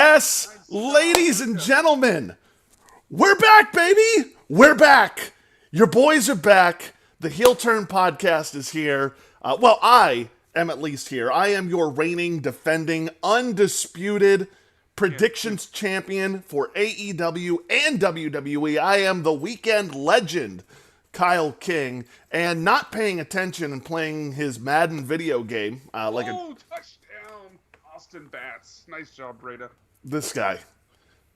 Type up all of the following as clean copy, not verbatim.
Yes, ladies and gentlemen, we're back, baby. We're back. Your boys are back. The Heel Turn podcast is here. I am at least here. I am your reigning, defending, undisputed predictions champion for AEW and WWE. I am the weekend legend, Kyle King, and not paying attention and playing his Madden video game touchdown, Austin Bats. Nice job, Breda. this guy.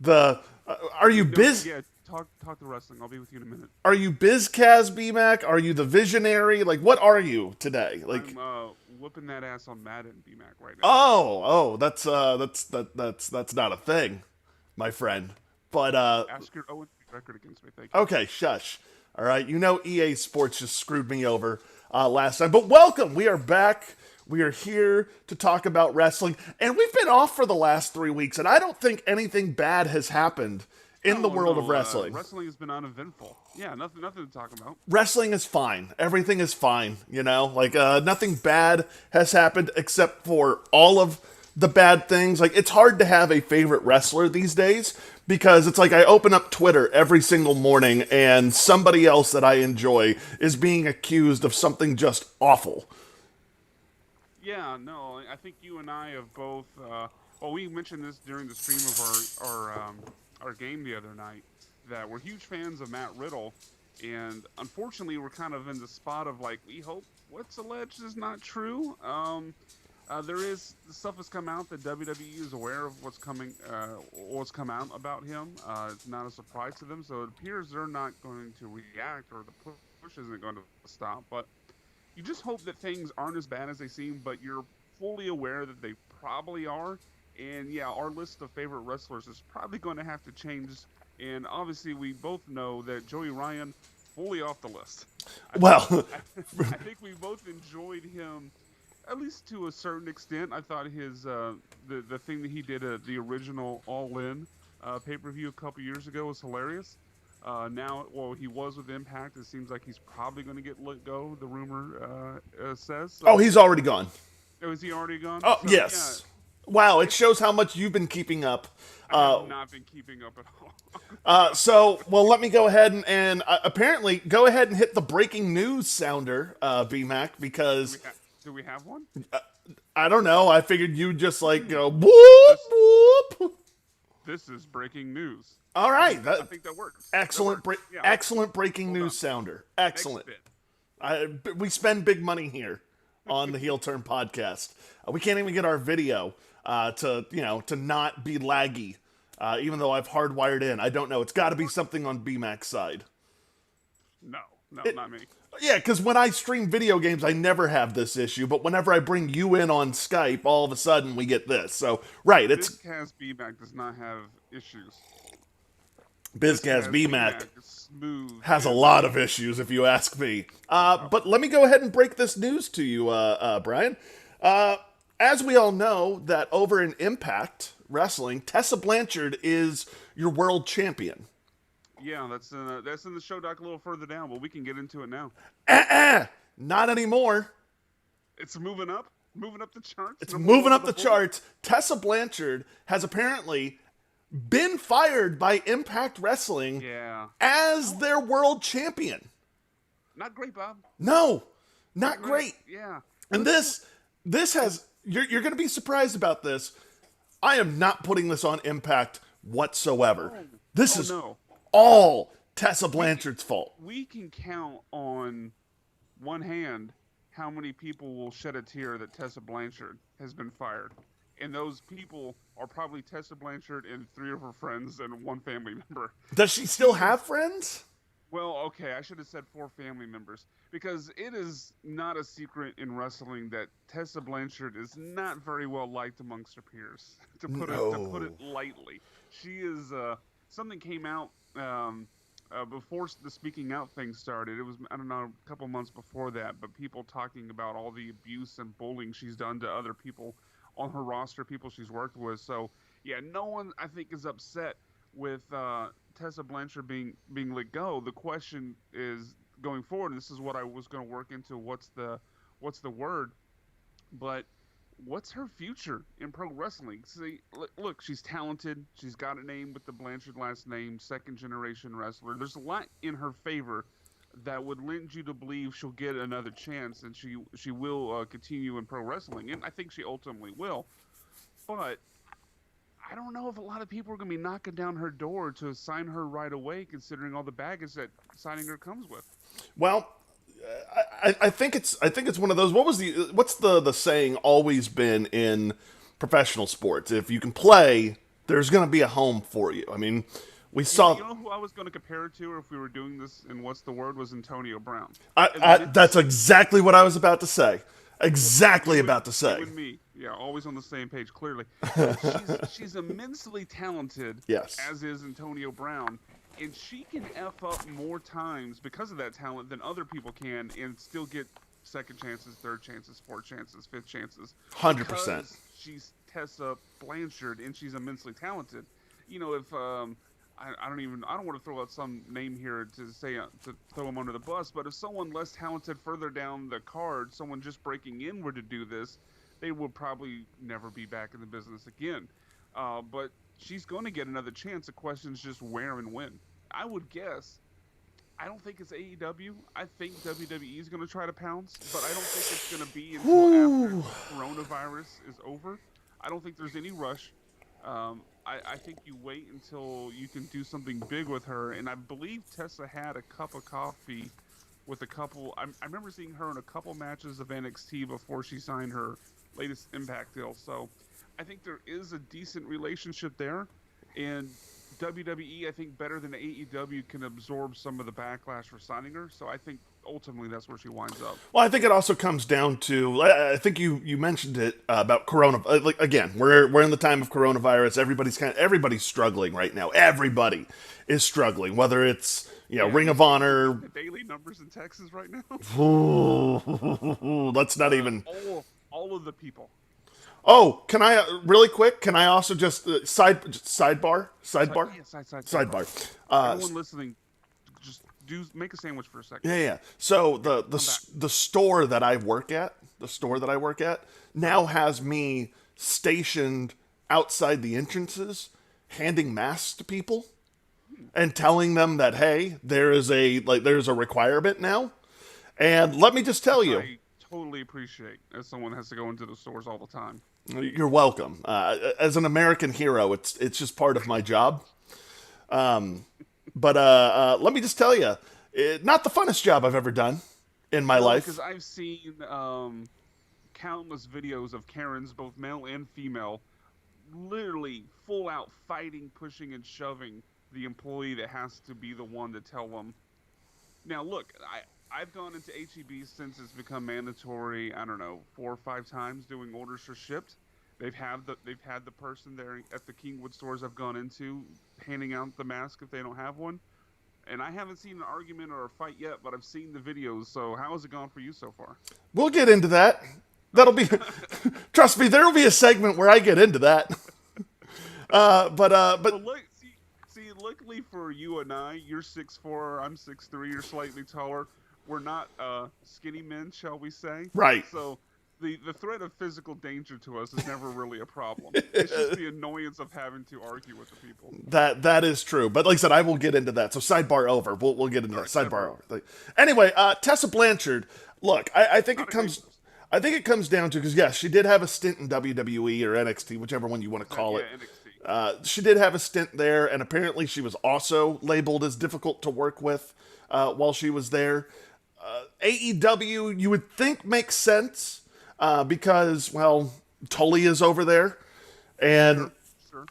Are you biz? Yeah, talk the wrestling. I'll be with you in a minute. Are you BizCaz BMAC? Are you the visionary? Like, what are you today? Like, I'm whooping that ass on Madden, BMAC, right now. that's not a thing, my friend. But Ask your 0-3 record against me. Thank you. okay, shush. All right, you know EA Sports just screwed me over last time. But welcome, we are back. We are here to talk about wrestling, and we've been off for the last 3 weeks, and I don't think anything bad has happened in the world of wrestling. Wrestling has been uneventful. Yeah, nothing to talk about. Wrestling is fine. Everything is fine, you know? Like, nothing bad has happened except for all of the bad things. Like, it's hard to have a favorite wrestler these days because it's like I open up Twitter every single morning and somebody else that I enjoy is being accused of something just awful. Yeah, no, I think you and I have both. We mentioned this during the stream of our game the other night that we're huge fans of Matt Riddle, and unfortunately, we're kind of in the spot of like we hope what's alleged is not true. The stuff has come out that WWE is aware of what's come out about him. It's not a surprise to them, so it appears they're not going to react or the push isn't going to stop, but. You just hope that things aren't as bad as they seem, but you're fully aware that they probably are. And yeah, our list of favorite wrestlers is probably going to have to change. And obviously, we both know that Joey Ryan fully off the list. I think we both enjoyed him, at least to a certain extent. I thought his the thing that he did at the original All In pay-per-view a couple years ago was hilarious. He was with Impact. It seems like he's probably going to get let go. The rumor says. So, He's already gone. Oh, is he already gone? Oh, yes. Yeah. Wow, it shows how much you've been keeping up. I have not been keeping up at all. Let me go ahead and apparently go ahead and hit the breaking news sounder, BMAC, because do we have one? I don't know. I figured you'd just like go whoop whoop. This is breaking news. All right, I think that works. Excellent, excellent breaking news sounder. Excellent. We spend big money here on the Heel Turn podcast. We can't even get our video to not be laggy, even though I've hardwired in. I don't know. It's got to be something on BMAC's side. No, not me. Yeah, because when I stream video games, I never have this issue. But whenever I bring you in on Skype, all of a sudden we get this. So, right, it's... BizCaz BMAC does not have issues. BizCaz BMAC has a lot of issues, if you ask me. But let me go ahead and break this news to you, Brian. As we all know, that over in Impact Wrestling, Tessa Blanchard is your world champion. Yeah, that's in the show doc a little further down, but we can get into it now. Not anymore. It's moving up the charts. It's moving up the charts. Tessa Blanchard has apparently been fired by Impact Wrestling as their world champion. Not great, Bob. No, not great. Yeah. And this has, you're going to be surprised about this. I am not putting this on Impact whatsoever. This is all Tessa Blanchard's fault. We can count on one hand how many people will shed a tear that Tessa Blanchard has been fired. And those people are probably Tessa Blanchard and 3 of her friends and 1 family member. Does she still have friends? Well, okay, I should have said 4 family members. Because it is not a secret in wrestling that Tessa Blanchard is not very well liked amongst her peers. To put it lightly. She is, something came out before the speaking out thing started. It was, I don't know, a couple months before that. But people talking about all the abuse and bullying she's done to other people on her roster, people she's worked with. So, yeah, no one, I think, is upset with Tessa Blanchard being let go. The question is, going forward, and this is what I was going to work into, what's the word? But what's her future in pro wrestling? See, look, she's talented. She's got a name with the Blanchard last name, second generation wrestler. There's a lot in her favor that would lend you to believe she'll get another chance and she will continue in pro wrestling, and I think she ultimately will. But I don't know if a lot of people are going to be knocking down her door to sign her right away, considering all the baggage that signing her comes with. Well, I think it's one of those. What's the saying always been in professional sports? If you can play, there's going to be a home for you. I mean, we saw. You know who I was going to compare it to, or if we were doing this, and what's the word, was Antonio Brown. That's exactly what I was about to say. Exactly about to say. You and me, yeah, always on the same page. Clearly, she's immensely talented. Yes. As is Antonio Brown. And she can F up more times because of that talent than other people can and still get second chances, third chances, fourth chances, fifth chances. 100%. She's Tessa Blanchard and she's immensely talented. You know, if I don't want to throw out some name here to say to throw him under the bus, but if someone less talented further down the card, someone just breaking in were to do this, they would probably never be back in the business again. But she's going to get another chance. The question is just where and when. I would guess. I don't think it's AEW. I think WWE is going to try to pounce, but I don't think it's going to be until after coronavirus is over. I don't think there's any rush. I think you wait until you can do something big with her. And I believe Tessa had a cup of coffee with a couple. I remember seeing her in a couple matches of NXT before she signed her latest Impact deal. So I think there is a decent relationship there, and WWE, I think, better than AEW, can absorb some of the backlash for signing her. So I think ultimately that's where she winds up. Well, I think it also comes down to, I think you mentioned it about Corona. Like, again, we're in the time of coronavirus. Everybody's struggling right now. Everybody is struggling, whether it's Ring of Honor. The daily numbers in Texas right now. Let's not even. All of the people. Oh, can I really quick? Can I also just sidebar? Yeah, sidebar. Everyone listening, just make a sandwich for a second. Yeah. So the store that I work at, now has me stationed outside the entrances, handing masks to people, and telling them that, hey, there's a requirement now, and let me just tell you. I totally appreciate as someone has to go into the stores all the time. You're welcome. As an American hero, it's just part of my job. But let me just tell you, not the funnest job I've ever done in my life. Because I've seen countless videos of Karens, both male and female, literally full out fighting, pushing, and shoving the employee that has to be the one to tell them. Now, look, I've gone into HEB since it's become mandatory, I don't know, 4 or 5 times doing orders for shipped. They've had the person there at the Kingwood stores I've gone into handing out the mask if they don't have one. And I haven't seen an argument or a fight yet, but I've seen the videos. So how has it gone for you so far? We'll get into that. That'll be, trust me, there will be a segment where I get into that. But look, see, luckily for you and I, you're 6'4", I'm 6'3", you're slightly taller. We're not skinny men, shall we say? Right. So the threat of physical danger to us is never really a problem. It's just the annoyance of having to argue with the people. That is true. But like I said, I will get into that. So sidebar over. We'll get into that. Sidebar over. Anyway, Tessa Blanchard. Look, I think it comes down to, because yes, she did have a stint in WWE or NXT, whichever one you want to call it. NXT. She did have a stint there, and apparently she was also labeled as difficult to work with while she was there. AEW, you would think, makes sense because, well, Tully is over there. And, Sure.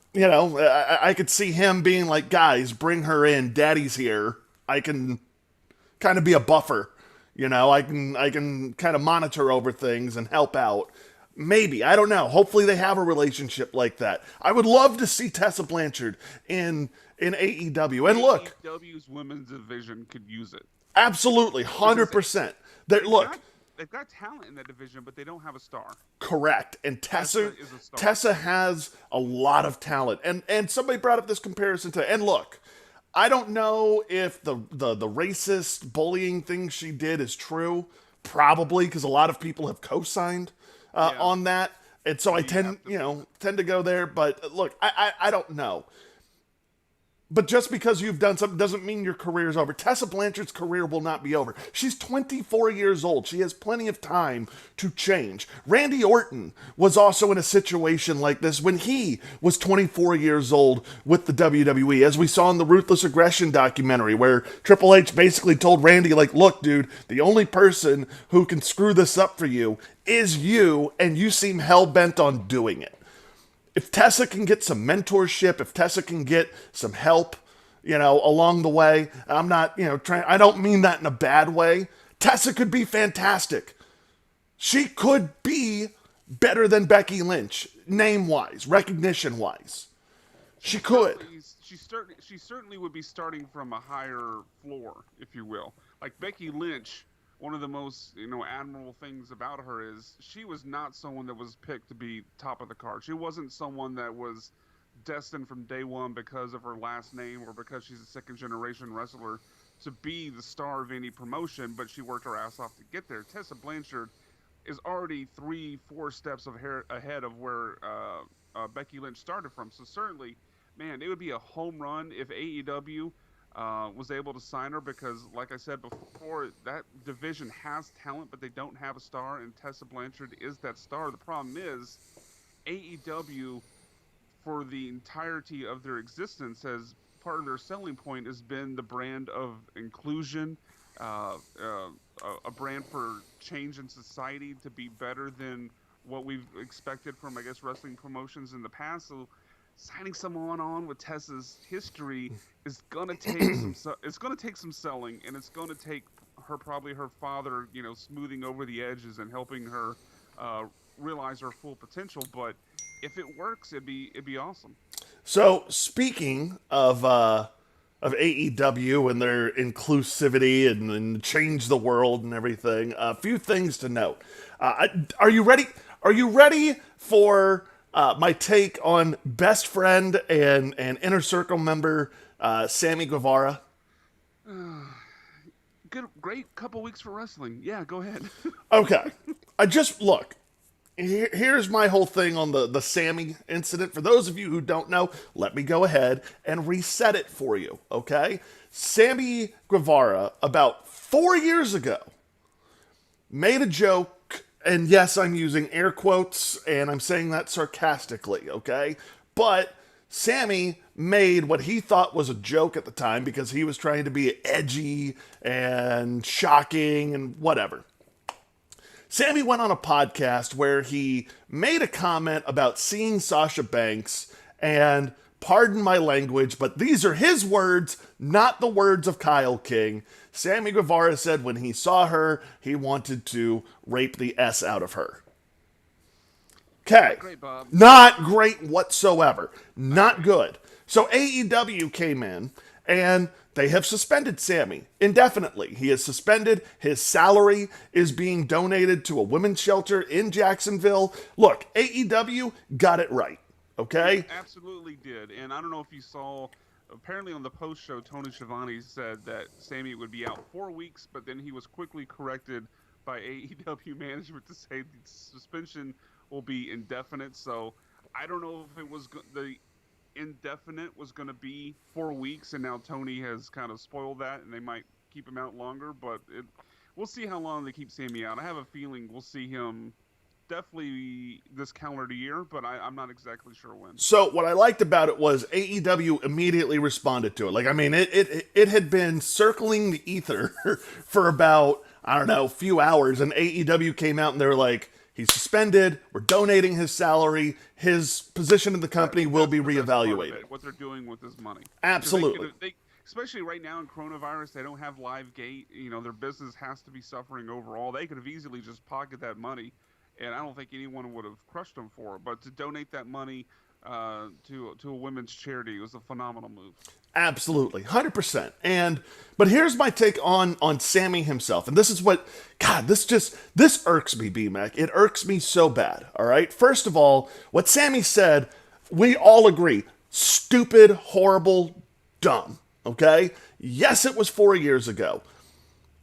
I could see him being like, guys, bring her in. Daddy's here. I can kind of be a buffer. I can kind of monitor over things and help out. Maybe. I don't know. Hopefully they have a relationship like that. I would love to see Tessa Blanchard in AEW. And look. AEW's women's division could use it. Absolutely, 100%. They've got talent in that division, but they don't have a star. Correct. And Tessa has a lot of talent. And somebody brought up this comparison today. And look, I don't know if the racist bullying thing she did is true. Probably, because a lot of people have co-signed on that. And so I You have tend to go there. But look, I don't know. But just because you've done something doesn't mean your career is over. Tessa Blanchard's career will not be over. She's 24 years old. She has plenty of time to change. Randy Orton was also in a situation like this when he was 24 years old with the WWE, as we saw in the Ruthless Aggression documentary, where Triple H basically told Randy, like, look, dude, the only person who can screw this up for you is you, and you seem hell-bent on doing it. If Tessa can get some mentorship, if Tessa can get some help, along the way, I'm not, I don't mean that in a bad way. Tessa could be fantastic. She could be better than Becky Lynch, name-wise, recognition-wise. She could. She certainly would be starting from a higher floor, if you will. Like Becky Lynch, one of the most, admirable things about her is she was not someone that was picked to be top of the card. She wasn't someone that was destined from day one because of her last name or because she's a second-generation wrestler to be the star of any promotion, but she worked her ass off to get there. Tessa Blanchard is already 3-4 steps ahead of where Becky Lynch started from. So certainly, man, it would be a home run if AEW was able to sign her, because like I said before, that division has talent, but they don't have a star, and Tessa Blanchard is that star. The problem is AEW, for the entirety of their existence, as part of their selling point, has been the brand of inclusion, a brand for change in society to be better than what we've expected from, I guess, wrestling promotions in the past. So signing someone on with Tessa's history is gonna take it's gonna take some selling, and it's gonna take probably her father, smoothing over the edges and helping her realize her full potential. But if it works, it'd be awesome. So speaking of AEW and their inclusivity and change the world and everything, a few things to note. Are you ready? Are you ready for my take on best friend and Inner Circle member Sammy Guevara? Great couple weeks for wrestling. Yeah, go ahead. Okay. Look. Here's my whole thing on the Sammy incident. For those of you who don't know, let me go ahead and reset it for you, okay? Sammy Guevara, about 4 years ago, made a joke, and yes, I'm using air quotes, and I'm saying that sarcastically, okay? But Sammy made what he thought was a joke at the time because he was trying to be edgy and shocking and whatever. Sammy went on a podcast where he made a comment about seeing Sasha Banks, and pardon my language, but these are his words, not the words of Kyle King. Sammy Guevara said when he saw her, he wanted to rape the S out of her. Okay. Not great, Bob. Not great whatsoever. Not good. So AEW came in, and they have suspended Sammy indefinitely. He is suspended. His salary is being donated to a women's shelter in Jacksonville. Look, AEW got it right, okay? He absolutely did. And I don't know if you saw, apparently on the post-show, Tony Schiavone said that Sammy would be out 4 weeks, but then he was quickly corrected by AEW management to say the suspension will be indefinite. So I don't know if it was the indefinite was going to be 4 weeks, and now Tony has kind of spoiled that, and they might keep him out longer, but we'll see how long they keep Sammy out. I have a feeling we'll see him definitely this calendar year, but I'm not exactly sure when. So what I liked about it was AEW immediately responded to it. Like, I mean, it had been circling the ether for about, I don't know, a few hours, and AEW came out and they were like, he's suspended. We're donating his salary. His position in the company will be reevaluated. What they're doing with his money. Absolutely. Especially right now in coronavirus, they don't have live gate. Their business has to be suffering overall. They could have easily just pocketed that money, and I don't think anyone would have crushed them for it. But to donate that money to a women's charity was a phenomenal move. Absolutely, 100%. But here's my take on Sammy himself, and this is what, God, this irks me, B-Mac. It irks me so bad. All right. First of all, what Sammy said, we all agree, stupid, horrible, dumb. Okay. Yes, it was 4 years ago.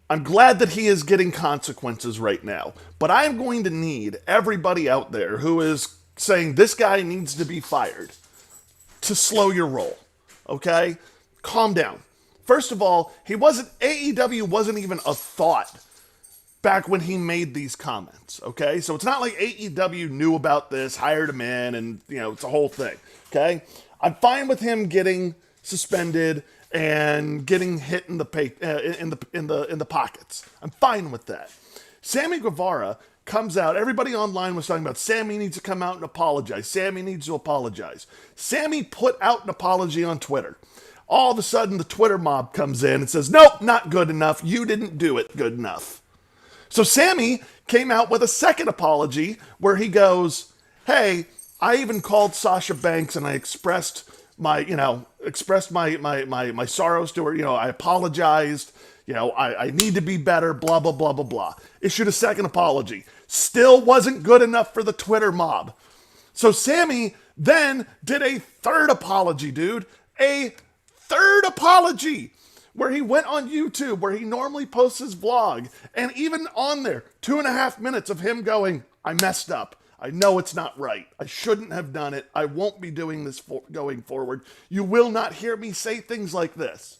I'm glad that he is getting consequences right now. But I'm going to need everybody out there who is saying this guy needs to be fired to slow your roll. Okay? Calm down. First of all, AEW wasn't even a thought back when he made these comments, okay? So it's not like AEW knew about this, hired him in, and, it's a whole thing, okay? I'm fine with him getting suspended and getting hit in the pockets. I'm fine with that. Sammy Guevara comes out. Everybody online was talking about Sammy needs to come out and apologize. Sammy needs to apologize. Sammy put out an apology on Twitter. All of a sudden, the Twitter mob comes in and says, nope, not good enough. You didn't do it good enough. So Sammy came out with a second apology where he goes, hey, I even called Sasha Banks and I expressed my sorrows to her. I apologized. I need to be better, blah, blah, blah, blah, blah. Issued a second apology. Still wasn't good enough for the Twitter mob. So Sammy then did a third apology, dude. A third apology where he went on YouTube, where he normally posts his vlog, and even on there, 2.5 minutes of him going, I messed up. I know it's not right. I shouldn't have done it. I won't be doing this going forward. You will not hear me say things like this.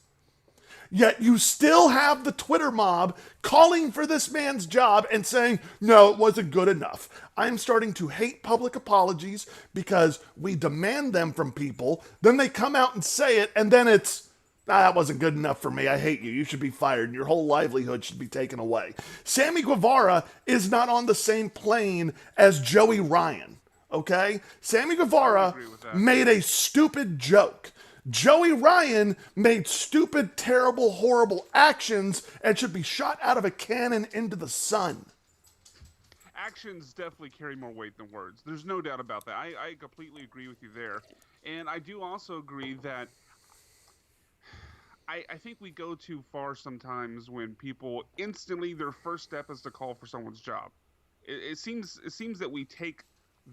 Yet you still have the Twitter mob calling for this man's job and saying, no, it wasn't good enough. I'm starting to hate public apologies because we demand them from people. Then they come out and say it, and then it's, that wasn't good enough for me. I hate you. You should be fired. And your whole livelihood should be taken away. Sammy Guevara is not on the same plane as Joey Ryan, okay? Sammy Guevara made a stupid joke. Joey Ryan made stupid, terrible, horrible actions and should be shot out of a cannon into the sun. Actions definitely carry more weight than words. There's no doubt about that. I completely agree with you there. And I do also agree that I think we go too far sometimes when people instantly, their first step is to call for someone's job. It seems that we take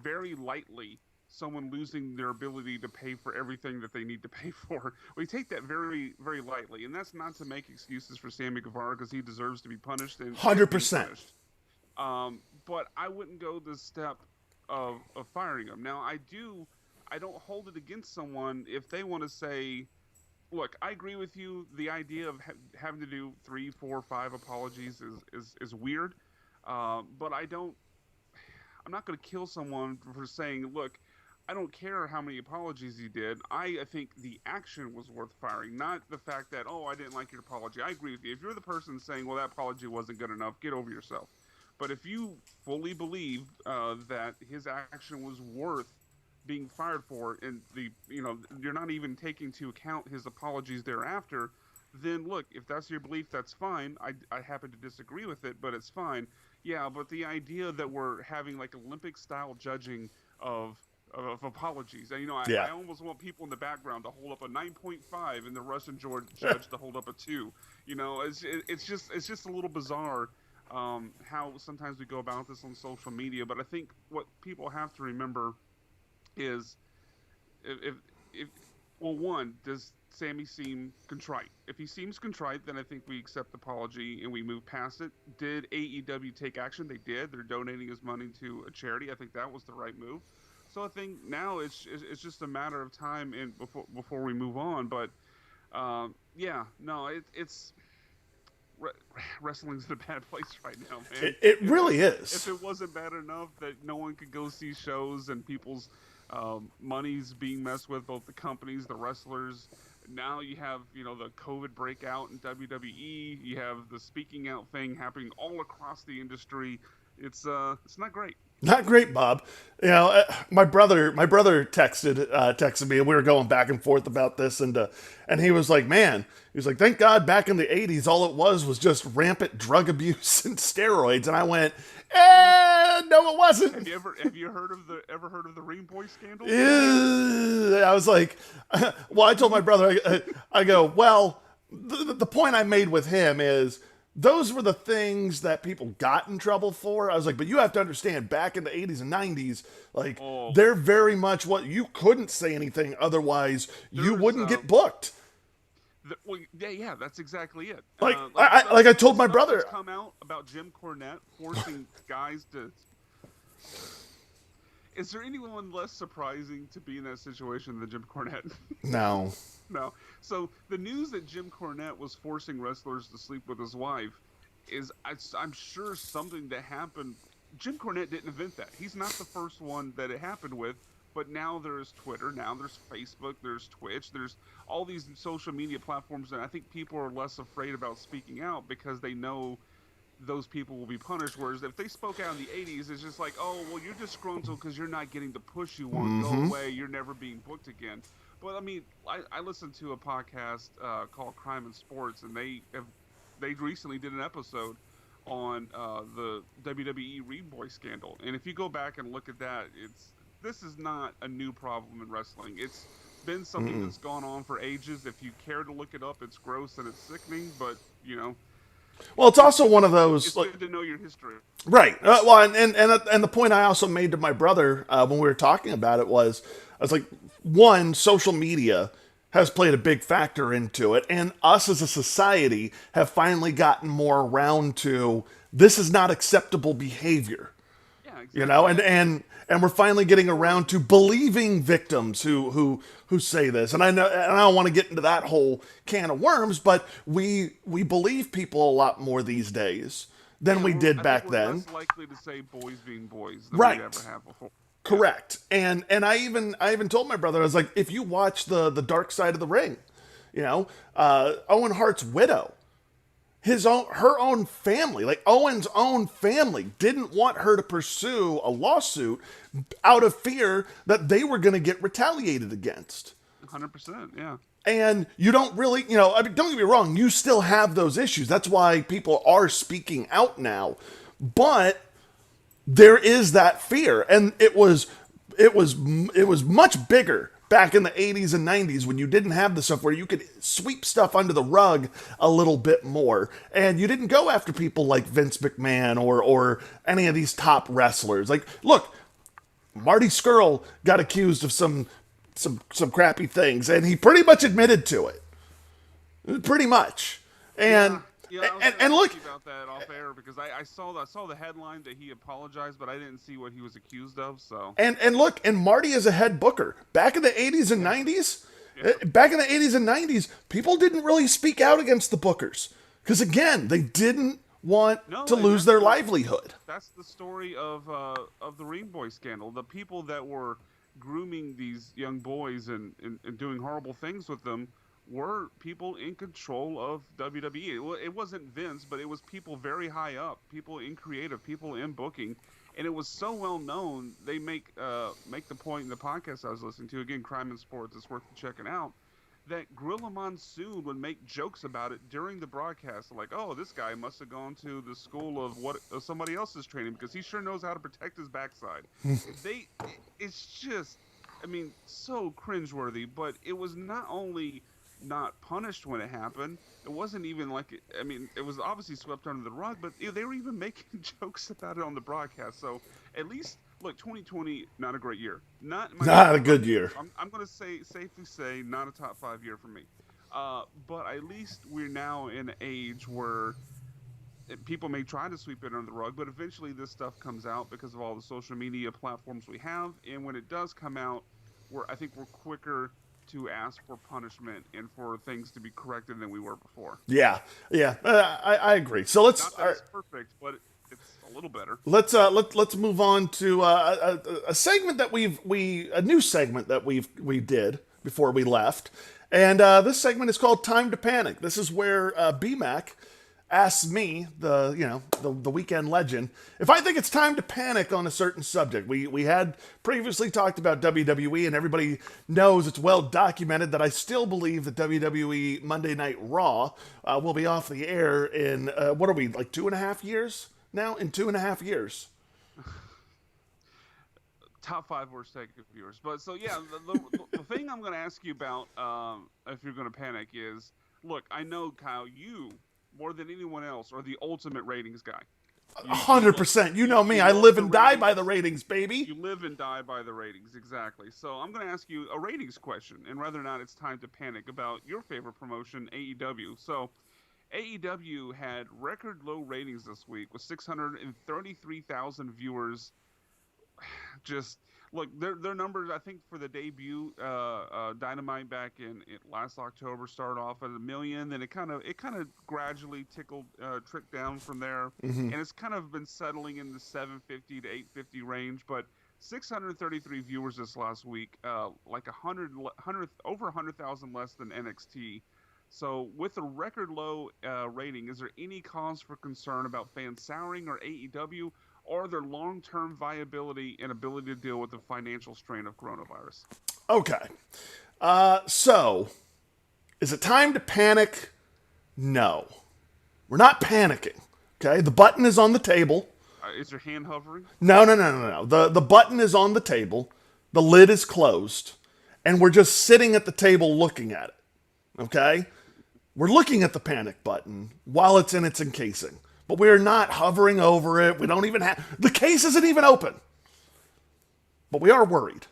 very lightly someone losing their ability to pay for everything that they need to pay for. We take that very, very lightly, and that's not to make excuses for Sammy Guevara because he deserves to be punished. 100%. But I wouldn't go the step of firing him. Now, I don't hold it against someone if they want to say, look, I agree with you. The idea of having to do 3, 4, 5 apologies is weird. But I'm not going to kill someone for saying, look, I don't care how many apologies he did. I think the action was worth firing, not the fact that, oh, I didn't like your apology. I agree with you. If you're the person saying, well, that apology wasn't good enough, get over yourself. But if you fully believe that his action was worth being fired for, and you're not even taking into account his apologies thereafter, then look, if that's your belief, that's fine. I happen to disagree with it, but it's fine. Yeah, but the idea that we're having like Olympic-style judging of apologies, and I almost want people in the background to hold up a 9.5 and the Russian judge to hold up a 2. It's just a little bizarre how sometimes we go about this on social media. But I think what people have to remember is one, does Sammy seem contrite? If he seems contrite, then I think we accept the apology and we move past it. Did AEW take action? They did. They're donating his money to a charity. I think that was the right move. So I think now it's just a matter of time and before we move on. But it's wrestling's in a bad place right now, man. It really is. If it wasn't bad enough that no one could go see shows and people's money's being messed with, both the companies, the wrestlers. Now you have the COVID breakout in WWE. You have the speaking out thing happening all across the industry. It's not great. Not great, Bob. My brother texted me, and we were going back and forth about this, and he was like, thank God back in the 80s, all it was just rampant drug abuse and steroids. And I went, no, it wasn't. Have you heard of the Ring Boy scandal? I was like, well, I told my brother, I go, well, the point I made with him is, those were the things that people got in trouble for. I was like, but you have to understand, back in the 80s and 90s, they're very much you couldn't say anything, otherwise you wouldn't get booked. Yeah, that's exactly it. like I told my Stuff brother. that's come out about Jim Cornette forcing guys to. Is there anyone less surprising to be in that situation than Jim Cornette? No. No. So the news that Jim Cornette was forcing wrestlers to sleep with his wife is, I'm sure, something that happened. Jim Cornette didn't invent that. He's not the first one that it happened with. But now there's Twitter, now there's Facebook, there's Twitch, there's all these social media platforms, and I think people are less afraid about speaking out because they know those people will be punished. Whereas if they spoke out in the 80s, it's just like, oh, well, you're disgruntled because you're not getting the push you want. Go away. You're never being booked again. But, I mean, I listened to a podcast called Crime and Sports, and they recently did an episode on the WWE Ring Boy scandal. And if you go back and look at that, this is not a new problem in wrestling. It's been something that's gone on for ages. If you care to look it up, it's gross and it's sickening, but, you know. Well, it's also one of those. It's good to know your history. Right. Well, and the point I also made to my brother when we were talking about it was, I was like, one, social media has played a big factor into it, and us as a society have finally gotten more around to this is not acceptable behavior. Yeah, exactly. You know, and we're finally getting around to believing victims who say this. And I know, and I don't want to get into that whole can of worms, but we believe people a lot more these days than we did back then. Less likely to say boys being boys than Right. we ever have before. Correct. And I even told my brother, I was like, if you watch the Dark Side of the Ring, you know, Owen Hart's widow, her own family, like Owen's own family, didn't want her to pursue a lawsuit out of fear that they were going to get retaliated against. 100%, yeah. And you don't really, you know, I mean, don't get me wrong, you still have those issues. That's why people are speaking out now. But there is that fear, and it was much bigger back in the 80s and 90s when you didn't have the stuff where you could sweep stuff under the rug a little bit more, and you didn't go after people like Vince McMahon or any of these top wrestlers. Like, look, Marty Scurll got accused of some crappy things, and he pretty much admitted to it. Pretty much. And and look about that off air because I saw the headline that he apologized, but I didn't see what he was accused of. So and look, and Marty is a head booker. Back in the 80s and 90s, people didn't really speak out against the bookers because again, they didn't want to lose their livelihood. That's the story of the Ring Boy scandal. The people that were grooming these young boys and doing horrible things with them were people in control of WWE. It wasn't Vince, but it was people very high up, people in creative, people in booking, and it was so well known. They make the point in the podcast I was listening to, again, Crime and Sports, it's worth checking out, that Gorilla Monsoon would make jokes about it during the broadcast, like, oh, this guy must have gone to the school of somebody else's training because he sure knows how to protect his backside. It's just, I mean, so cringeworthy, but it was not only not punished when it happened. It wasn't even like, I mean, it was obviously swept under the rug, but they were even making jokes about it on the broadcast. So at least, look, 2020, not a great year. Not a good year. I'm going to safely say not a top 5 year for me. But at least we're now in an age where people may try to sweep it under the rug, but eventually this stuff comes out because of all the social media platforms we have. And when it does come out, I think we're quicker to ask for punishment and for things to be corrected than we were before. Yeah. I agree. So let's. Not that it's perfect, but it's a little better. Let's move on to a segment that a new segment that we did before we left, and this segment is called Time to Panic. This is where BMAC asks me, the weekend legend, if I think it's time to panic on a certain subject. We had previously talked about WWE, and everybody knows it's well documented that I still believe that WWE Monday Night Raw will be off the air in, what are we, like 2.5 years now? In 2.5 years. Top 5 worst take of viewers. But so, yeah, the thing I'm going to ask you about, if you're going to panic is, look, I know, Kyle, you, more than anyone else, are the ultimate ratings guy. 100%. You know me. I live and die by the ratings, baby. You live and die by the ratings, exactly. So I'm going to ask you a ratings question, and whether or not it's time to panic about your favorite promotion, AEW. So AEW had record low ratings this week with 633,000 viewers. Just look, their numbers. I think for the debut, Dynamite back in last October started off at 1 million. Then it kind of gradually tricked down from there, Mm-hmm. and it's kind of been settling in the 750 to 850 range. But 633 viewers this last week, like 100 over 100,000 less than NXT. So, with a record low rating, is there any cause for concern about fans souring or AEW, or their long-term viability and ability to deal with the financial strain of coronavirus? Okay. So, is it time to panic? No. We're not panicking. Okay? The button is on the table. Is your hand hovering? No. The button is on the table. The lid is closed. And we're just sitting at the table looking at it. Okay? We're looking at the panic button while it's in its encasing. But we are not hovering over it. We don't even have... The case isn't even open. But we are worried.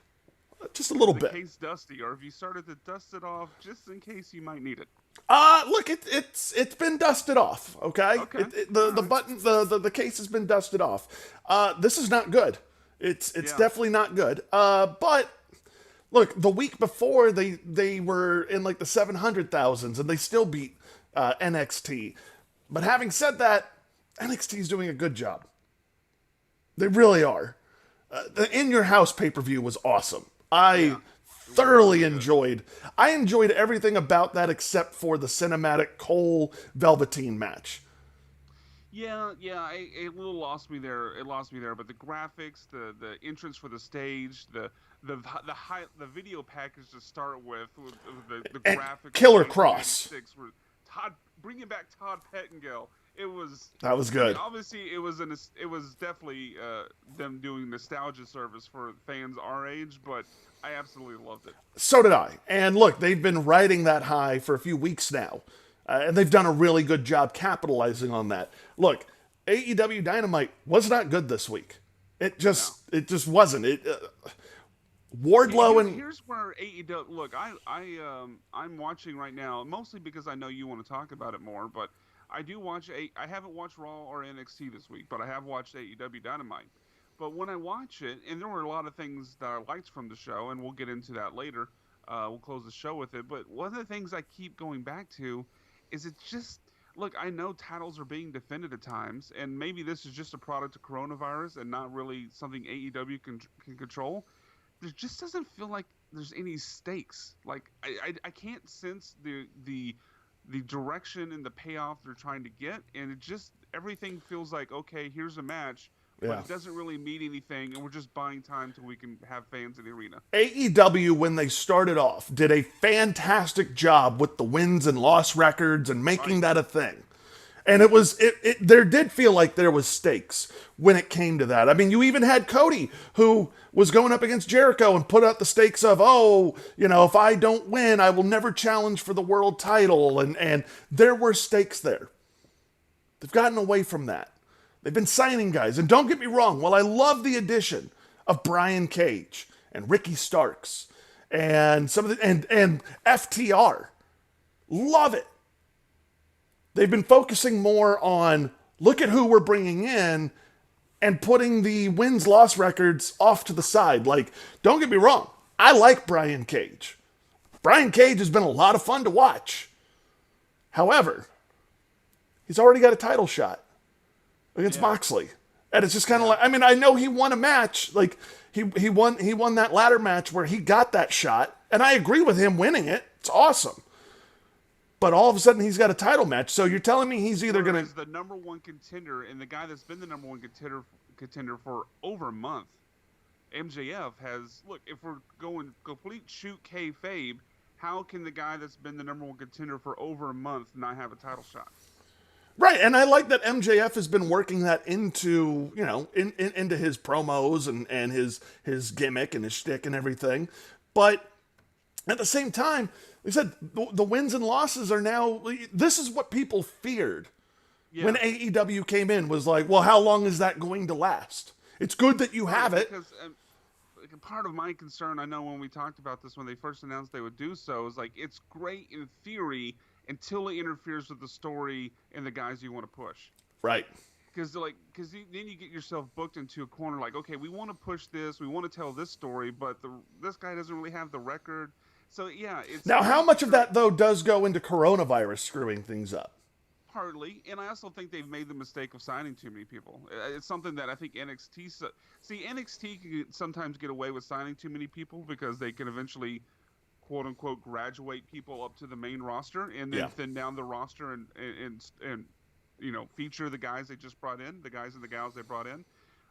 Just a little The bit. case dusty, or have you started to dust it off just in case you might need it? Look, it's been dusted off. Okay, Okay. The case has been dusted off. This is not good. It's Yeah. definitely not good. But look, the week before they were in like the 700,000s and they still beat NXT. But having said that, NXT is doing a good job. They really are. The In Your House pay-per-view was awesome. I thoroughly enjoyed. I enjoyed everything about that except for the cinematic Cole Velveteen match. Yeah, it little lost me there. It lost me there, but the graphics, the entrance for the stage, the video package to start with the And graphics, Killer of Cross. 1996 were bringing back Todd Pettengill. That was good. Obviously, it was definitely them doing nostalgia service for fans our age, but I absolutely loved it. So did I. And look, they've been riding that high for a few weeks now. And they've done a really good job capitalizing on that. Look, AEW Dynamite was not good this week. It just wasn't. Wardlow and Here's where AEW. Look, I'm watching right now, mostly because I know you want to talk about it more, but I do watch. I haven't watched Raw or NXT this week, but I have watched AEW Dynamite. But when I watch it, and there were a lot of things that I liked from the show, and we'll get into that later. We'll close the show with it. But one of the things I keep going back to is it's just, look, I know titles are being defended at times, and maybe this is just a product of coronavirus and not really something AEW can control. There just doesn't feel like there's any stakes. Like I can't sense the direction and the payoff they're trying to get, and it just, everything feels like, okay, here's a match, but it doesn't really mean anything, and we're just buying time till we can have fans in the arena. AEW, when they started off, did a fantastic job with the wins and loss records and making that a thing. And there did feel like there was stakes when it came to that. I mean, you even had Cody, who was going up against Jericho and put out the stakes of, if I don't win, I will never challenge for the world title. And there were stakes there. They've gotten away from that. They've been signing guys. And don't get me wrong, while I love the addition of Brian Cage and Ricky Starks and and FTR, love it. They've been focusing more on, look at who we're bringing in, and putting the wins-loss records off to the side. Like, don't get me wrong, I like Brian Cage. Brian Cage has been a lot of fun to watch. However, he's already got a title shot against Moxley. And it's just kind of like, I mean, I know he won a match. Like, he won that ladder match where he got that shot. And I agree with him winning it. It's awesome. But all of a sudden, he's got a title match. So you're telling me he's either going to... the number one contender, and the guy that's been the number one contender for over a month, MJF has... Look, if we're going complete shoot kayfabe, how can the guy that's been the number one contender for over a month not have a title shot? Right, and I like that MJF has been working that into, into his promos and his gimmick and his shtick and everything. But at the same time, like I said, the wins and losses are now, this is what people feared when AEW came in, was like, well, how long is that going to last? It's good that you have it. Because part of my concern, I know when we talked about this when they first announced they would do so, is like, it's great in theory until it interferes with the story and the guys you want to push. Right. Because then you get yourself booked into a corner like, okay, we want to push this, we want to tell this story, but this guy doesn't really have the record. So yeah, it's Now, how much of that though does go into coronavirus screwing things up? partly, and I also think they've made the mistake of signing too many people. It's something that I think NXT can sometimes get away with signing too many people because they can eventually, quote unquote, graduate people up to the main roster and then thin down the roster and feature the guys they just brought in, the guys and the gals they brought in.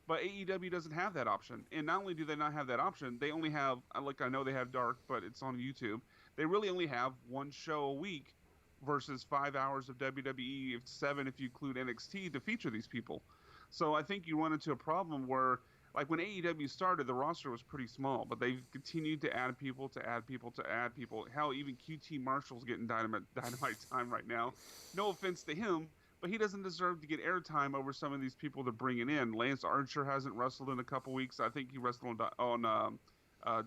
But AEW doesn't have that option. And not only do they not have that option, they only have, I know they have Dark, but it's on YouTube. They really only have one show a week versus 5 hours of WWE, 7 if you include NXT, to feature these people. So I think you run into a problem where, like when AEW started, the roster was pretty small, but they've continued to add people, to add people, to add people. Hell, even QT Marshall's getting dynamite time right now. No offense to him, but he doesn't deserve to get airtime over some of these people they're bringing in. Lance Archer hasn't wrestled in a couple weeks. I think he wrestled on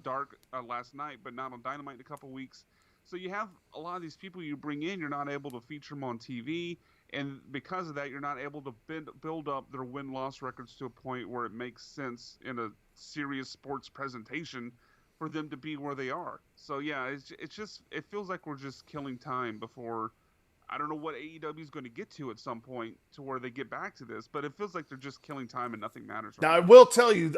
Dark last night, but not on Dynamite in a couple weeks. So you have a lot of these people you bring in, you're not able to feature them on TV, and because of that, you're not able to build up their win-loss records to a point where it makes sense in a serious sports presentation for them to be where they are. So yeah, it feels like we're just killing time before. I don't know what AEW is going to get to at some point to where they get back to this, but it feels like they're just killing time and nothing matters. Now, I will tell you,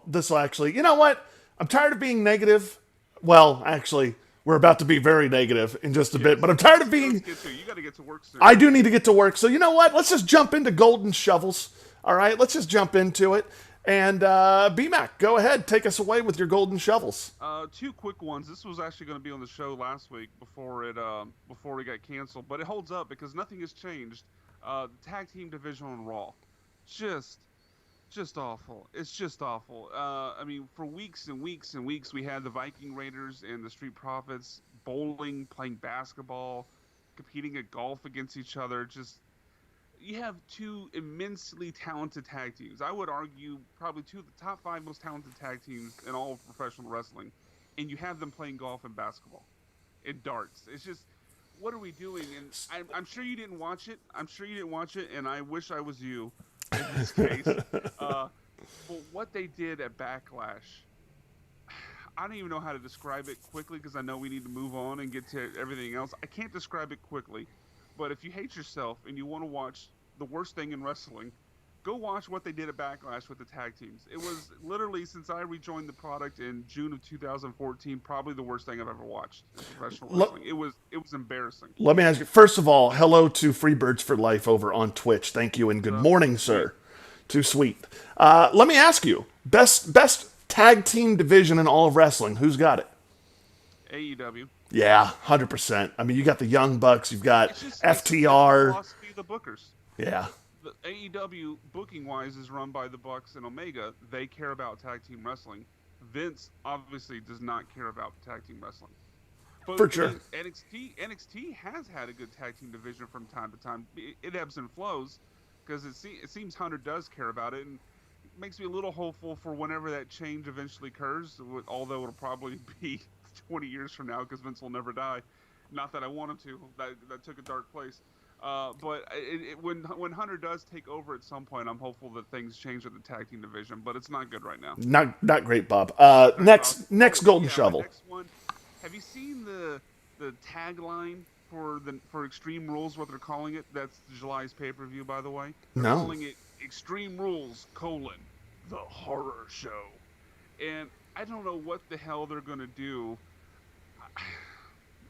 this will actually, you know what? I'm tired of being negative. Well, actually, we're about to be very negative in just a bit, but I'm tired of being... You got to get to work soon. I do need to get to work. So you know what? Let's just jump into Golden Shovels. All right? Let's just jump into it. And B-Mac, go ahead. Take us away with your Golden Shovels. 2 quick ones. This was actually going to be on the show last week before it got canceled, but it holds up because nothing has changed. The tag team division on Raw, just awful. It's just awful. I mean, for weeks and weeks and weeks, we had the Viking Raiders and the Street Profits bowling, playing basketball, competing at golf against each other. You have 2 immensely talented tag teams. I would argue probably 2 of the top 5 most talented tag teams in all of professional wrestling, and you have them playing golf and basketball and darts. It's just, what are we doing? And I'm sure you didn't watch it. And I wish I was you in this case. But what they did at Backlash, I don't even know how to describe it quickly because I know we need to move on and get to everything else. I can't describe it quickly. But if you hate yourself and you want to watch the worst thing in wrestling, go watch what they did at Backlash with the tag teams. It was literally, since I rejoined the product in June of 2014, probably the worst thing I've ever watched in professional wrestling. It was embarrassing. Let me ask you, first of all, hello to Freebirds for Life over on Twitch. Thank you and good morning, sir. Too sweet. Let me ask you, best tag team division in all of wrestling, who's got it? AEW. Yeah, 100%. I mean, you got the Young Bucks, you've got FTR. It's the philosophy of the bookers. Yeah. The AEW, booking-wise, is run by the Bucks and Omega. They care about tag team wrestling. Vince obviously does not care about tag team wrestling. But for sure. NXT has had a good tag team division from time to time. It ebbs and flows because it seems Hunter does care about it, and it makes me a little hopeful for whenever that change eventually occurs, although it'll probably be 20 years from now because Vince will never die. Not that I want him to. That took a dark place. But when Hunter does take over at some point, I'm hopeful that things change with the tag team division. But it's not good right now. Not great, Bob. Next Golden Shovel. Next one. Have you seen the tagline for Extreme Rules? What they're calling it? That's July's pay-per-view, by the way. They're calling it Extreme Rules: the Horror Show. And I don't know what the hell they're going to do.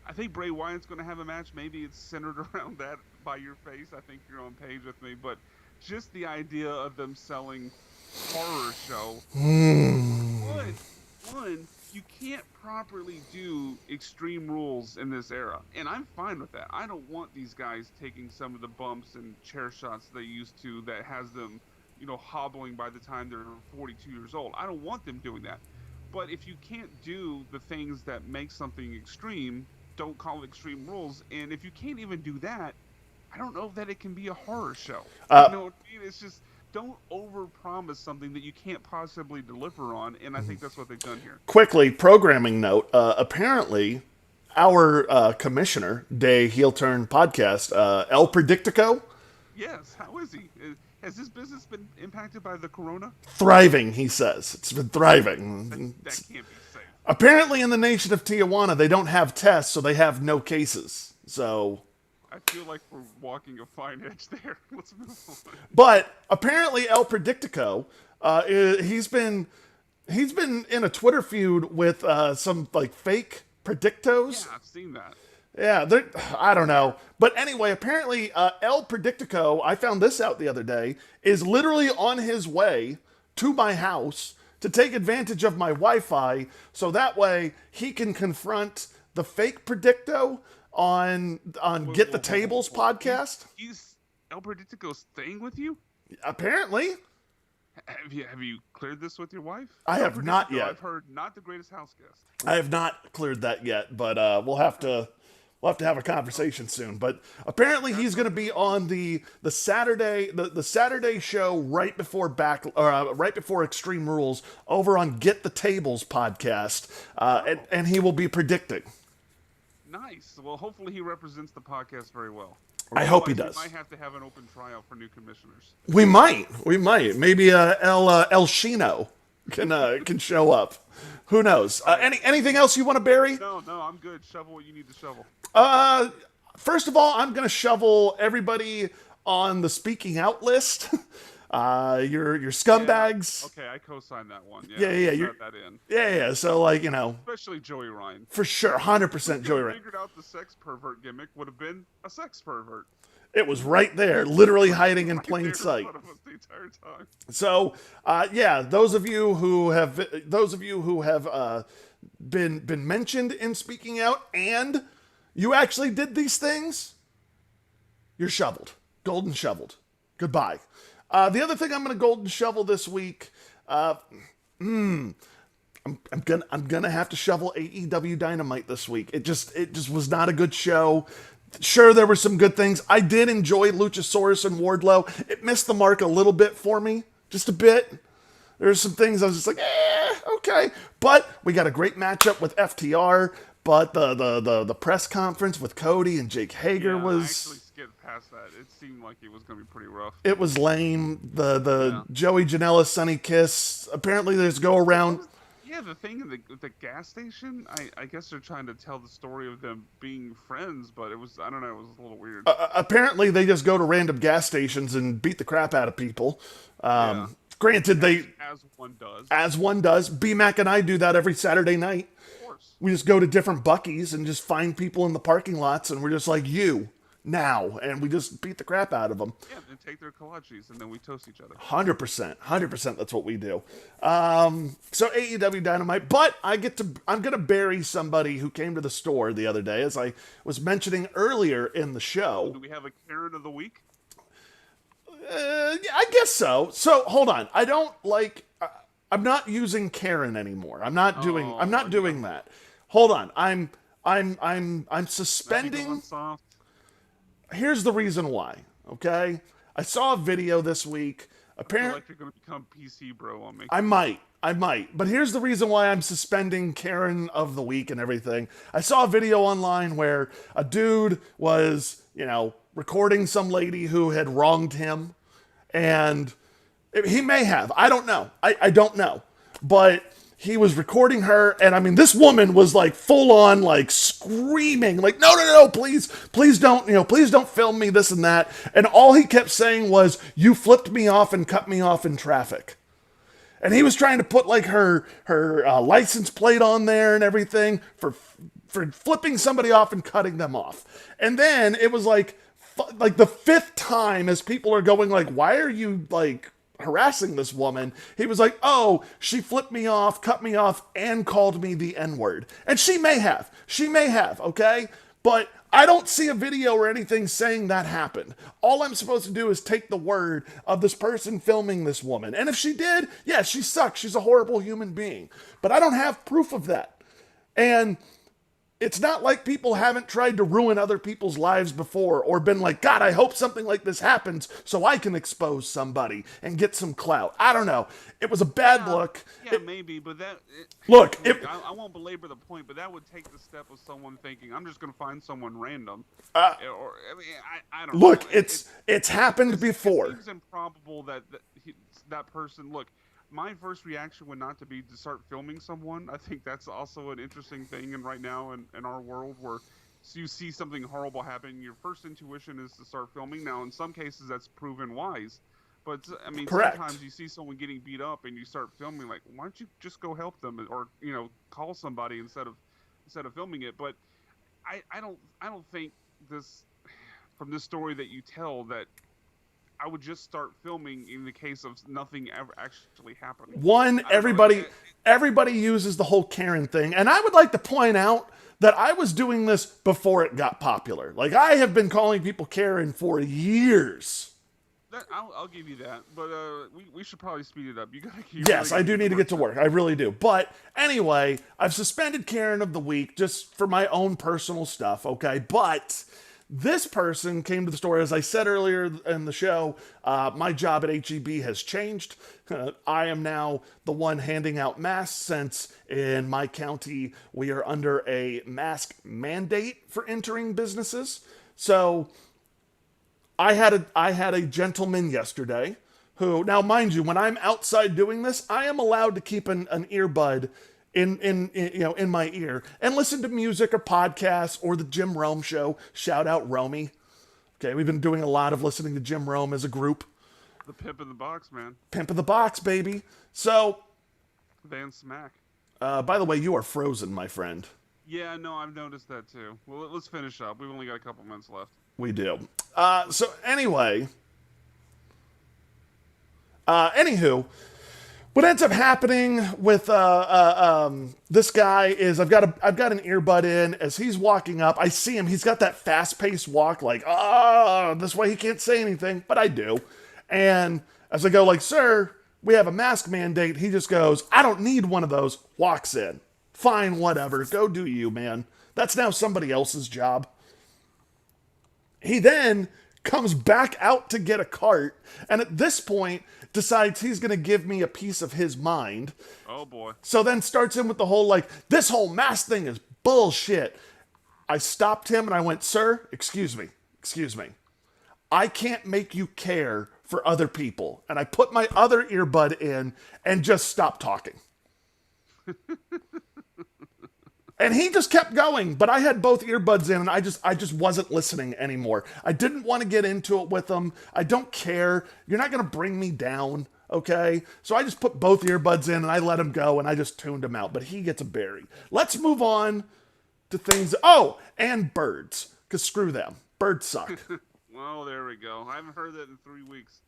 I think Bray Wyatt's going to have a match. Maybe it's centered around that by your face. I think you're on page with me. But just the idea of them selling horror show. One, you can't properly do Extreme Rules in this era. And I'm fine with that. I don't want these guys taking some of the bumps and chair shots they used to that has them, hobbling by the time they're 42 years old. I don't want them doing that. But if you can't do the things that make something extreme, don't call it Extreme Rules. And if you can't even do that, I don't know that it can be a horror show. You know what I mean? It's just, don't overpromise something that you can't possibly deliver on. And I think that's what they've done here. Quickly, programming note. Apparently, our commissioner, Day Heel Turn Podcast, El Predictico. Yes, how is he? Has his business been impacted by the corona? Thriving, he says. It's been thriving. That can't be safe. Apparently in the nation of Tijuana, they don't have tests, so they have no cases. So... I feel like we're walking a fine edge there. Let's move on. But apparently El Predictico, he's been in a Twitter feud with some like fake Predictos. Yeah, I've seen that. Yeah, I don't know. But anyway, apparently El Predictico, I found this out the other day, is literally on his way to my house to take advantage of my Wi-Fi so that way he can confront the fake Predicto on Get the Tables podcast. He's El Predictico staying with you? Apparently. Have you cleared this with your wife? I have not yet. I've heard not the greatest house guest. I have not cleared that yet, but we'll have to have a conversation soon. But apparently he's going to be on the Saturday show right before Extreme Rules over on Get the Tables podcast, and he will be predicting. Nice. Well, hopefully he represents the podcast very well. I hope he does. We might have to have an open trial for new commissioners. We might. Maybe El Shino can show up. Who knows? Anything else you want to bury? No, I'm good. Shovel what you need to shovel. First of all, I'm gonna shovel everybody on the speaking out list. Your scumbags. Yeah. Okay, I co-signed that one. Yeah. You're that in. Yeah. So especially Joey Ryan. For sure, 100% Joey Ryan. Figured out the sex pervert gimmick would have been a sex pervert. It was right there, literally hiding in plain sight. The entire time. So, those of you who have been mentioned in speaking out, and you actually did these things, you're shoveled, golden shoveled. Goodbye. The other thing I'm going to golden shovel this week, I'm gonna have to shovel AEW Dynamite this week. It just was not a good show. Sure, there were some good things. I did enjoy Luchasaurus and Wardlow. It missed the mark a little bit for me, just a bit. There's some things I was just like, okay. But we got a great matchup with FTR. But the press conference with Cody and Jake Hager was... I actually skipped past that. It seemed like it was going to be pretty rough. It was lame. The Joey Janela Sunny Kiss. Apparently there's go around... Yeah, the thing in the gas station, I guess they're trying to tell the story of them being friends, but it was, I don't know, it was a little weird. Apparently they just go to random gas stations and beat the crap out of people. Granted, as one does. B-Mac and I do that every Saturday night. Of course. We just go to different Buc-ee's and just find people in the parking lots, and we're just like, you, now. And we just beat the crap out of them. Yeah, and take their kolaches, and then we toast each other. 100%. That's what we do. So AEW Dynamite. But I'm going to bury somebody who came to the store the other day, as I was mentioning earlier in the show. Do we have a Karen of the week? I guess so. So hold on. I don't like. I'm not using Karen anymore. I'm not doing that. Hold on. I'm suspending. Here's the reason why. Okay. I saw a video this week. Apparently, I feel like you're gonna become PC bro on me. I might. But here's the reason why I'm suspending Karen of the week and everything. I saw a video online where a dude was, recording some lady who had wronged him, and he may have. I don't know. I don't know. But he was recording her, and I mean, this woman was like full on, like screaming, like, no, please don't, please don't film me, this and that. And all he kept saying was, you flipped me off and cut me off in traffic. And he was trying to put like her license plate on there and everything for flipping somebody off and cutting them off. And then it was like the fifth time, as people are going like, why are you like harassing this woman? He was like, oh, she flipped me off, cut me off, and called me the N-word. And she may have, okay? But I don't see a video or anything saying that happened. All I'm supposed to do is take the word of this person filming this woman. And if she did, yeah, she sucks. She's a horrible human being. But I don't have proof of that. And It's not like people haven't tried to ruin other people's lives before or been like, God, I hope something like this happens so I can expose somebody and get some clout. I don't know. It was a bad look. Yeah, maybe, but Look, I won't belabor the point, but that would take the step of someone thinking, I'm just going to find someone random. Or, I mean, I don't know. Look, it's happened before. It seems improbable that person, look, my first reaction would not to be to start filming someone. I think that's also an interesting thing, and right now in our world where you see something horrible happen, your first intuition is to start filming. Now, in some cases, that's proven wise. But, I mean, Correct. Sometimes you see someone getting beat up and you start filming, like, why don't you just go help them or, call somebody instead of filming it. But I don't think this, from this story that you tell, that I would just start filming in the case of nothing ever actually happening. Everybody uses the whole Karen thing. And I would like to point out that I was doing this before it got popular. Like, I have been calling people Karen for years. I'll give you that, but we should probably speed it up. Yes, I do need to get to work. I really do. But anyway, I've suspended Karen of the week just for my own personal stuff, okay? But this person came to the store. As I said earlier in the show, my job at HEB has changed. I am now the one handing out masks since in my county we are under a mask mandate for entering businesses. So I had a gentleman yesterday who, now mind you, when I'm outside doing this, I am allowed to keep an earbud in my ear and listen to music or podcasts or the Jim Rome show. Shout out Romey. Okay, we've been doing a lot of listening to Jim Rome as a group. The pimp in the box, man. Pimp in the box, baby. So, Van Smack. By the way, you are frozen, my friend. Yeah, no, I've noticed that too. Well, let's finish up. We've only got a couple minutes left. We do. So anyway, anywho, what ends up happening with this guy is I've got an earbud in. As he's walking up, I see him. He's got that fast-paced walk, like, this way he can't say anything, but I do. And as I go, like, sir, we have a mask mandate, he just goes, I don't need one of those, walks in. Fine, whatever, go do you, man. That's now somebody else's job. He then comes back out to get a cart, and at this point decides he's going to give me a piece of his mind. Oh, boy. So then starts in with the whole, like, this whole mask thing is bullshit. I stopped him and I went, sir, excuse me. I can't make you care for other people. And I put my other earbud in and just stopped talking. And he just kept going, but I had both earbuds in and I just wasn't listening anymore. I didn't want to get into it with him. I don't care. You're not going to bring me down, okay? So I just put both earbuds in and I let him go and I just tuned him out, but he gets a berry. Let's move on to things. Oh, and birds, because screw them. Birds suck. Well, there we go. I haven't heard that in 3 weeks.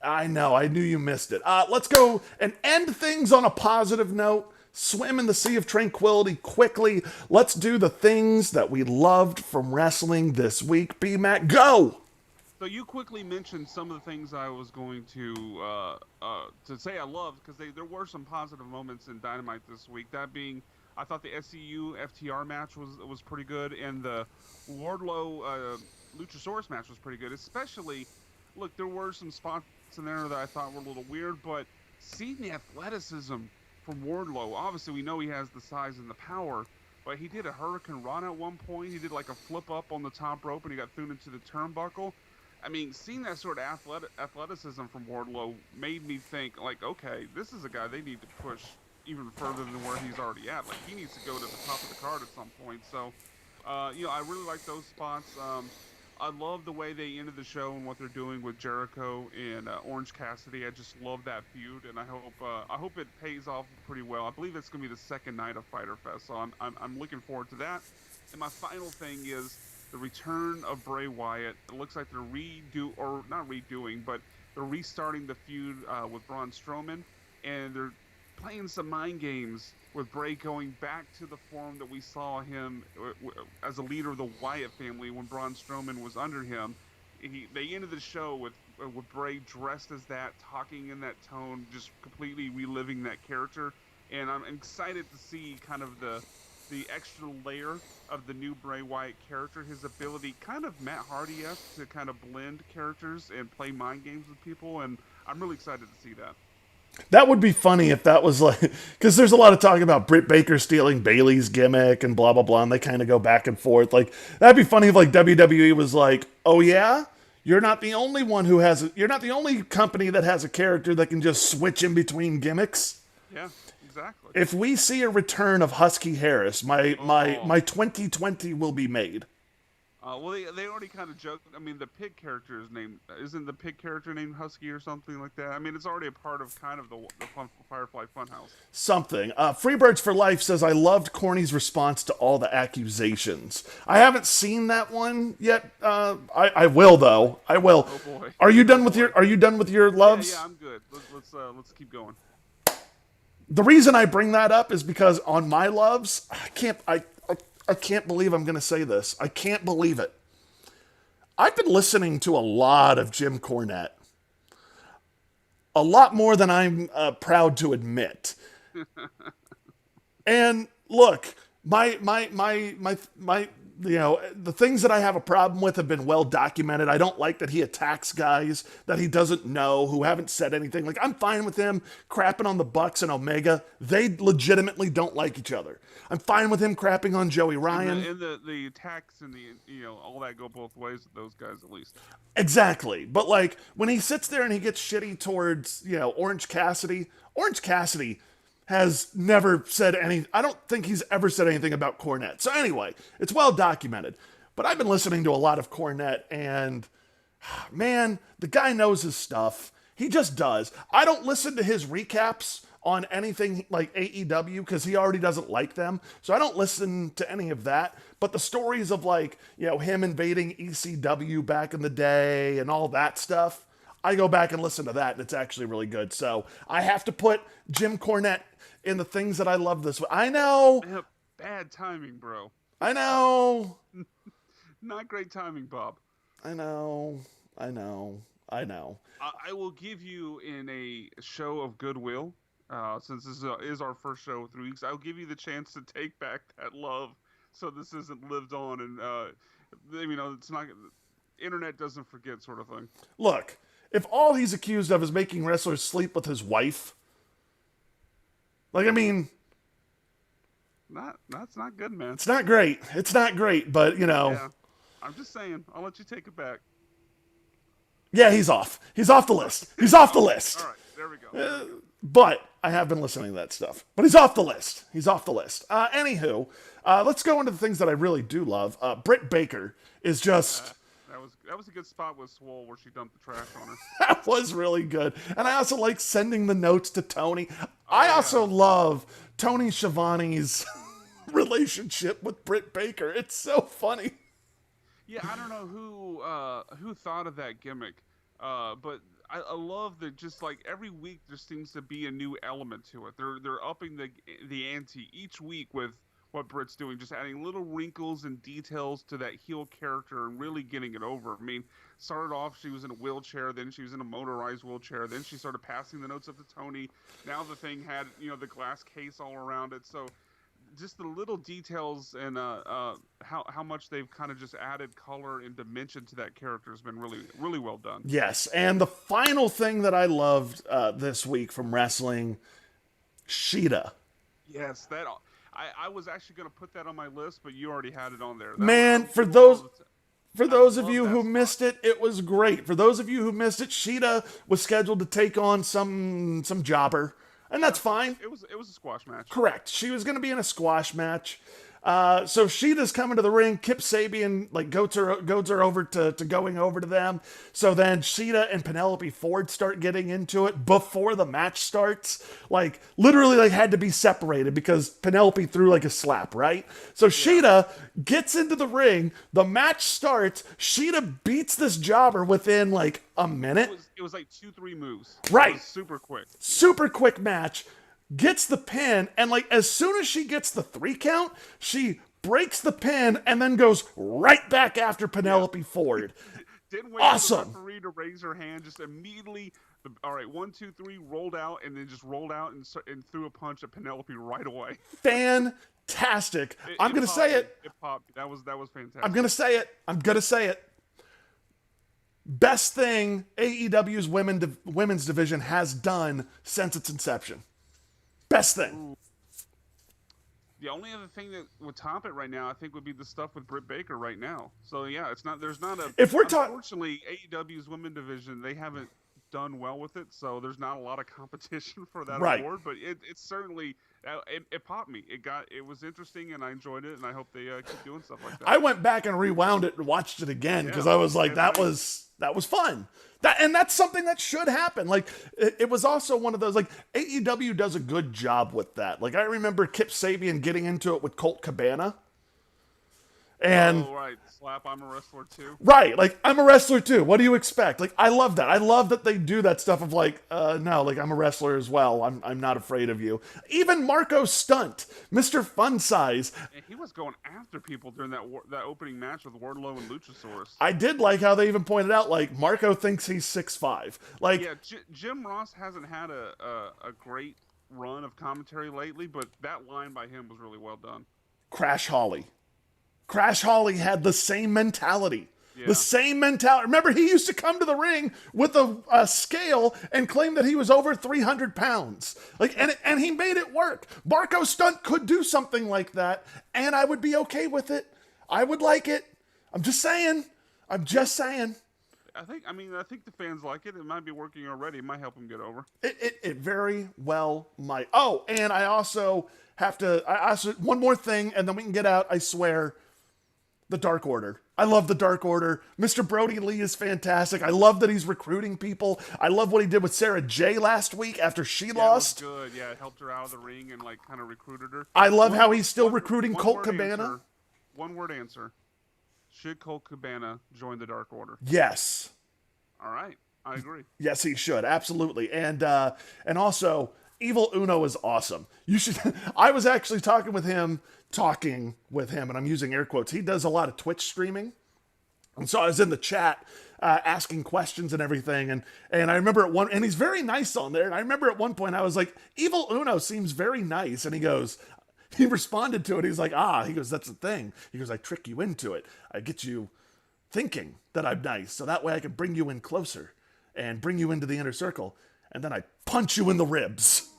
I know. I knew you missed it. Let's go and end things on a positive note. Swim in the sea of tranquility quickly. Let's do the things that we loved from wrestling this week. B-Mac, go! So you quickly mentioned some of the things I was going to say I loved, because there were some positive moments in Dynamite this week. That being, I thought the SCU FTR match was pretty good, and the Wardlow Luchasaurus match was pretty good. Especially, look, there were some spots in there that I thought were a little weird, but seeing the athleticism from Wardlow, obviously we know he has the size and the power, but he did a Hurricane Run at one point. He did like a flip up on the top rope and he got thrown into the turnbuckle. I mean, seeing that sort of athleticism from Wardlow made me think, like, okay, this is a guy they need to push even further than where he's already at. Like, he needs to go to the top of the card at some point. So, I really like those spots. I love the way they ended the show and what they're doing with Jericho and Orange Cassidy. I just love that feud, and I hope it pays off pretty well. I believe it's going to be the second night of Fyter Fest, so I'm looking forward to that. And my final thing is the return of Bray Wyatt. It looks like they're restarting the feud with Braun Strowman, and they're playing some mind games with Bray going back to the form that we saw him as a leader of the Wyatt family when Braun Strowman was under him. They ended the show with Bray dressed as that, talking in that tone, just completely reliving that character. And I'm excited to see kind of the the extra layer of the new Bray Wyatt character, his ability, kind of Matt Hardy-esque, to kind of blend characters and play mind games with people, and I'm really excited to see that. That would be funny if that was like, because there's a lot of talk about Britt Baker stealing Bailey's gimmick and blah blah blah, and they kind of go back and forth. Like that'd be funny if like WWE was like, "Oh yeah, you're not the only one who has, you're not the only company that has a character that can just switch in between gimmicks." Yeah, exactly. If we see a return of Husky Harris, my 2020 will be made. Well, they already kind of joked. I mean, the pig character is named, isn't the pig character named Husky or something like that? I mean, it's already a part of kind of the Firefly Funhouse. Something. Freebirds for Life says, I loved Corny's response to all the accusations. I haven't seen that one yet. I will though. I will. Oh boy. Are you done with your loves? Yeah, I'm good. Let's keep going. The reason I bring that up is because on my loves, I can't believe I'm going to say this. I can't believe it. I've been listening to a lot of Jim Cornette. A lot more than I'm proud to admit. And look, my the things that I have a problem with have been well documented. I don't like that he attacks guys that he doesn't know, who haven't said anything. Like, I'm fine with him crapping on the Bucks and Omega. They legitimately don't like each other. I'm fine with him crapping on Joey Ryan. And the attacks and all that go both ways with those guys at least. Exactly. But like when he sits there and he gets shitty towards, Orange Cassidy has never said I don't think he's ever said anything about Cornette. So anyway, it's well documented. But I've been listening to a lot of Cornette, and man, the guy knows his stuff. He just does. I don't listen to his recaps on anything like AEW because he already doesn't like them. So I don't listen to any of that. But the stories of him invading ECW back in the day and all that stuff, I go back and listen to that, and it's actually really good. So I have to put Jim Cornette in the things that I love this way. I know. Bad timing, bro. I know. Not great timing, Bob. I know. I will give you in a show of goodwill, since this is our first show of 3 weeks, I'll give you the chance to take back that love so this isn't lived on and, it's not, internet doesn't forget sort of thing. Look, if all he's accused of is making wrestlers sleep with his wife, that's not good, man. It's not great. But, Yeah. I'm just saying, I'll let you take it back. Yeah, he's off. He's off the list. All right, there we go. But I have been listening to that stuff. But he's off the list. Anywho, let's go into the things that I really do love. Britt Baker is just... That was a good spot with Swole where she dumped the trash on her. That was really good. And I also like sending the notes to Tony. I also love Tony Schiavone's relationship with Britt Baker. It's so funny. Yeah, I don't know who thought of that gimmick, but I love that. Just like every week, there seems to be a new element to it. They're upping the ante each week with what Britt's doing, just adding little wrinkles and details to that heel character and really getting it over. I mean, started off she was in a wheelchair, then she was in a motorized wheelchair, then she started passing the notes up to Tony. Now the thing had the glass case all around it, so. Just the little details and how much they've kind of just added color and dimension to that character has been really, really well done. Yes, and the final thing that I loved this week from wrestling, Sheeta. Yes, I was actually going to put that on my list, but you already had it on there. For those of you who missed it, it was great. For those of you who missed it, Sheeta was scheduled to take on some jobber. And that's fine. It was a squash match. Correct. She was going to be in a squash match. So Sheeta's coming to the ring. Kip Sabian goads her over to going over to them. So then Sheeta and Penelope Ford start getting into it before the match starts. Literally had to be separated because Penelope threw a slap, right? So Sheeta gets into the ring. The match starts. Sheeta beats this jobber within a minute. It was 2-3 moves. Right. It was super quick. Super quick match. Gets the pin, and as soon as she gets the 3 count, she breaks the pin and then goes right back after Penelope Ford. Didn't wait for the Awesome. referee to raise her hand. Just immediately, all right, 1, 2, 3, rolled out, and then just rolled out and threw a punch at Penelope right away. Fantastic. I'm going to say it. It popped. That was fantastic. I'm going to say it. I'm going to say it. Best thing AEW's women's division has done since its inception. Best thing. Ooh. The only other thing that would top it right now, I think, would be the stuff with Britt Baker right now. So yeah, it's not. There's not a. If we're talking, unfortunately, AEW's women's division, they haven't done well with it, so there's not a lot of competition for that award. But it's certainly it popped me. It was interesting, and I enjoyed it, and I hope they keep doing stuff like that. I went back and rewound it and watched it again because I was like, that was fun. And that's something that should happen. Like it was also one of those, like, AEW does a good job with that. Like I remember Kip Sabian getting into it with Colt Cabana. And right, slap, I'm a wrestler too. Right, like, I'm a wrestler too. What do you expect? Like, I love that. I love that they do that stuff of like, no, like, I'm a wrestler as well. I'm not afraid of you. Even Marco Stunt, Mr. Fun Size. And he was going after people during that opening match with Wardlow and Luchasaurus. I did like how they even pointed out, like, Marco thinks he's 6'5". Like, yeah, Jim Ross hasn't had a great run of commentary lately, but that line by him was really well done. Crash Holly. Crash Holly had the same mentality. Yeah. The same mentality. Remember, he used to come to the ring with a scale and claim that he was over 300 pounds. Like, and he made it work. Marco Stunt could do something like that, and I would be okay with it. I would like it. I'm just saying. I'm just saying. I think the fans like it. It might be working already. It might help him get over. It very well might. Oh, and I also have to. One more thing, and then we can get out. I swear. The Dark Order. I love the Dark Order. Mr. Brody Lee is fantastic. I love that he's recruiting people. I love what he did with Sarah J last week after she lost. It was good. Yeah, it helped her out of the ring and like kind of recruited her. I love how he's still recruiting Colt Cabana. One word answer. Should Colt Cabana join the Dark Order? Yes. All right. I agree. Yes, he should. Absolutely. And also, Evil Uno is awesome. You should. I was actually talking with him, and I'm using air quotes. He does a lot of Twitch streaming. And so I was in the chat asking questions and everything. And I remember and he's very nice on there. And I remember at one point I was like, Evil Uno seems very nice. And he responded to it. He's like, he goes, that's the thing. He goes, I trick you into it. I get you thinking that I'm nice. So that way I can bring you in closer and bring you into the inner circle. And then I punch you in the ribs.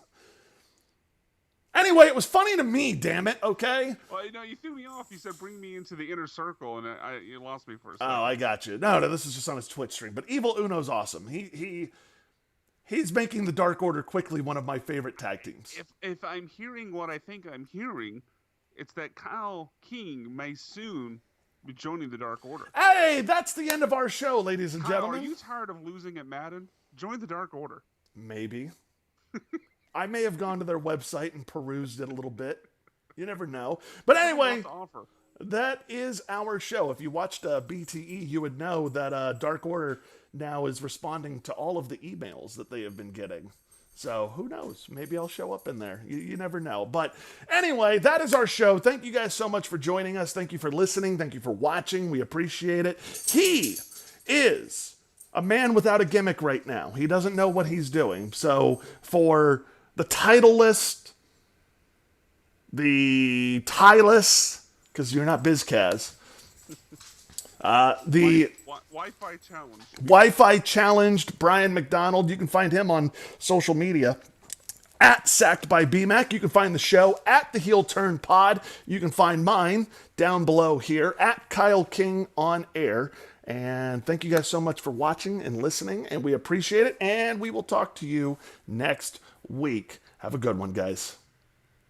Anyway, it was funny to me, damn it, okay? Well, you threw me off. You said bring me into the inner circle, and you lost me for a second. Oh, I got you. No, this is just on his Twitch stream. But Evil Uno's awesome. He's making the Dark Order quickly one of my favorite tag teams. If I'm hearing what I think I'm hearing, it's that Kyle King may soon be joining the Dark Order. Hey, that's the end of our show, ladies and gentlemen. Are you tired of losing at Madden? Join the Dark Order. Maybe. I may have gone to their website and perused it a little bit. You never know. But anyway, that is our show. If you watched BTE, you would know that Dark Order now is responding to all of the emails that they have been getting. So who knows? Maybe I'll show up in there. You never know. But anyway, that is our show. Thank you guys so much for joining us. Thank you for listening. Thank you for watching. We appreciate it. He is a man without a gimmick right now. He doesn't know what he's doing. So for the title list, the tie-less, because you're not BizCaz, the Wi-Fi challenge. Wi-Fi challenged Brian McDonald. You can find him on social media at Sacked by BMAC. You can find the show at The Heel Turn Pod. You can find mine down below here at Kyle King on Air. And thank you guys so much for watching and listening, and we appreciate it. And we will talk to you next week. Have a good one, guys.